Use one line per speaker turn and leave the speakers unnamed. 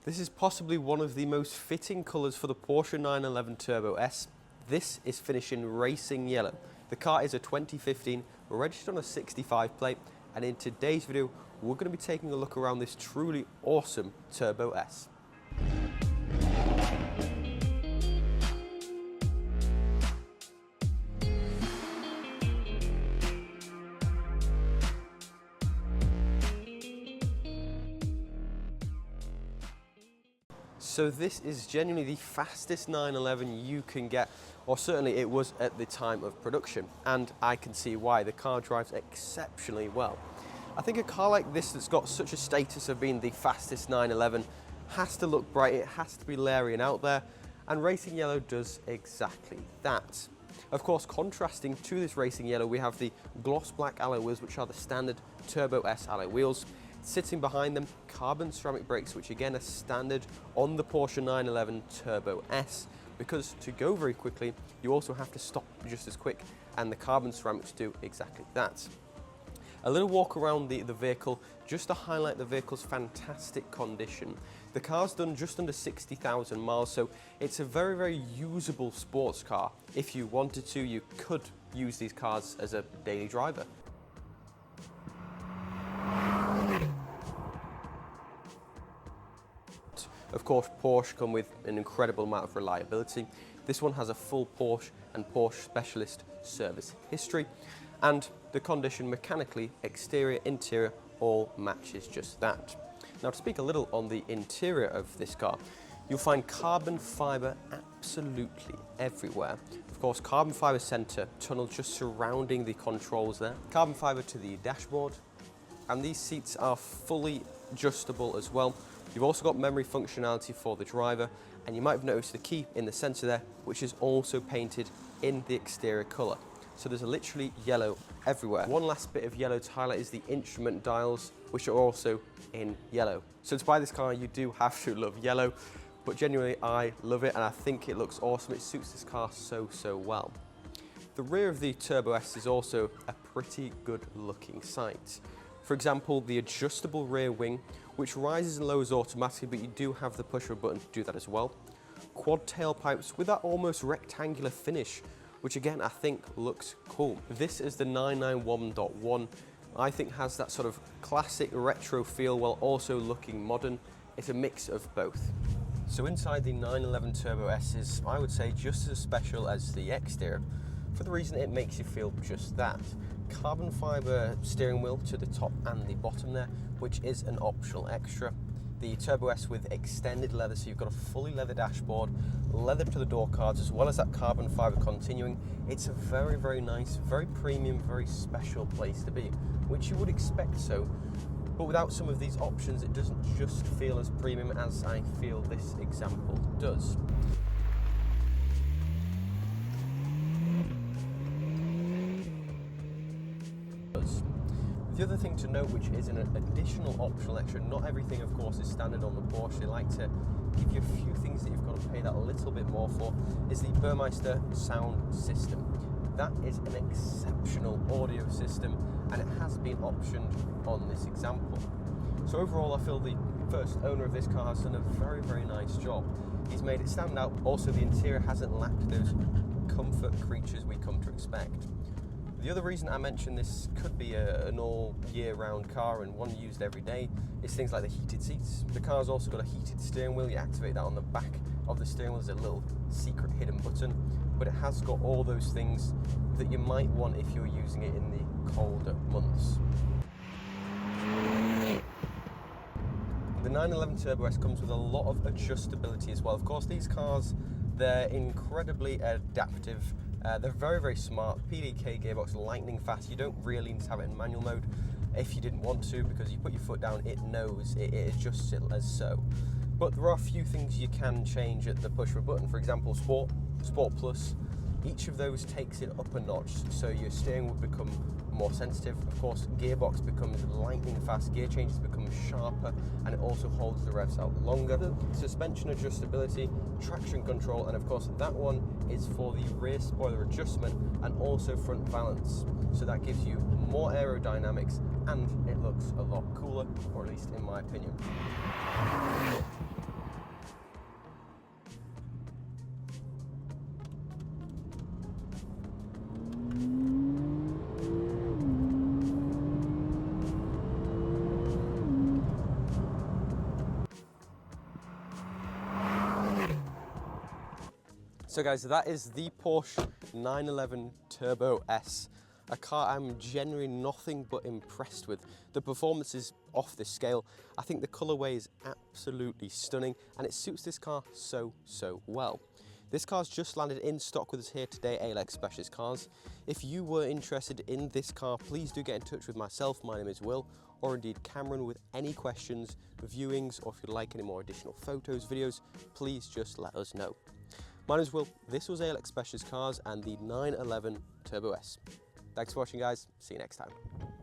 This is possibly one of the most fitting colours for the Porsche 911 Turbo S. This is finished in racing yellow. The car is a 2015, registered on a 65 plate, and in today's video we're going to be taking a look around this truly awesome Turbo S. So this is genuinely the fastest 911 you can get, or certainly it was at the time of production, and I can see why. The car drives exceptionally well. I think a car like this that's got such a status of being the fastest 911 has to look bright, it has to be leery and out there, and racing yellow does exactly that. Of course, contrasting to this racing yellow, we have the gloss black alloy wheels, which are the standard Turbo S alloy wheels. Sitting behind them, carbon ceramic brakes, which again are standard on the Porsche 911 Turbo S, because to go very quickly, you also have to stop just as quick, and the carbon ceramics do exactly that. A little walk around the vehicle, just to highlight the vehicle's fantastic condition. The car's done just under 60,000 miles, so it's a very, very usable sports car. If you wanted to, you could use these cars as a daily driver. Of course, Porsche come with an incredible amount of reliability. This one has a full Porsche and Porsche specialist service history, and the condition mechanically, exterior, interior, all matches just that. Now, to speak a little on the interior of this car, you'll find carbon fibre absolutely everywhere. Of course, carbon fibre centre tunnel just surrounding the controls there. Carbon fibre to the dashboard, and these seats are fully adjustable as well. You've also got memory functionality for the driver, and you might have noticed the key in the centre there, which is also painted in the exterior colour. So there's literally yellow everywhere. One last bit of yellow to highlight is the instrument dials, which are also in yellow. So to buy this car, you do have to love yellow, but genuinely I love it, and I think it looks awesome. It suits this car so well. The rear of the Turbo S is also a pretty good looking sight. For example, the adjustable rear wing, which rises and lowers automatically, but you do have the push of a button to do that as well. Quad tailpipes with that almost rectangular finish, which again I think looks cool. This is the 991.1. I think has that sort of classic retro feel while also looking modern. It's a mix of both. So inside the 911 Turbo S is, I would say, just as special as the exterior, for the reason it makes you feel just that. Carbon fibre steering wheel to the top and the bottom there, which is an optional extra. The Turbo S with extended leather, so you've got a fully leather dashboard, leather to the door cards, as well as that carbon fibre continuing. It's a very, very nice, very premium, very special place to be, which you would expect so. But without some of these options, it doesn't just feel as premium as I feel this example does. The other thing to note, which is an additional optional extra, not everything of course is standard on the Porsche, they like to give you a few things that you've got to pay that a little bit more for, is the Burmeister sound system. That is an exceptional audio system, and it has been optioned on this example. So overall, I feel the first owner of this car has done a very, very nice job. He's made it stand out. Also, the interior hasn't lacked those comfort creatures we come to expect. The other reason I mentioned this could be an all year round car and one used every day is things like the heated seats. The car's also got a heated steering wheel. You activate that on the back of the steering wheel. There's a little secret hidden button, but it has got all those things that you might want if you're using it in the colder months. The 911 Turbo S comes with a lot of adjustability as well. Of course, these cars, they're incredibly adaptive. They're very, very smart. PDK gearbox, lightning fast. You don't really need to have it in manual mode if you didn't want to, because you put your foot down, it knows, it adjusts it as so. But there are a few things you can change at the push of a button. For example, Sport, Sport Plus. Each of those takes it up a notch, so your steering will become more sensitive. Of course, gearbox becomes lightning fast, gear changes become sharper, and it also holds the revs out longer. Suspension adjustability, traction control, and of course that one is for the rear spoiler adjustment and also front balance. So that gives you more aerodynamics and it looks a lot cooler, or at least in my opinion. So guys, that is the Porsche 911 Turbo S, a car I'm genuinely nothing but impressed with. The performance is off this scale. I think the colorway is absolutely stunning and it suits this car so well. This car's just landed in stock with us here today, ALX Specialist Cars. If you were interested in this car, please do get in touch with myself, my name is Will, or indeed Cameron, with any questions, viewings, or if you'd like any more additional photos, videos, please just let us know. My name is Will, this was ALX Specialist Cars and the 911 Turbo S. Thanks for watching guys, see you next time.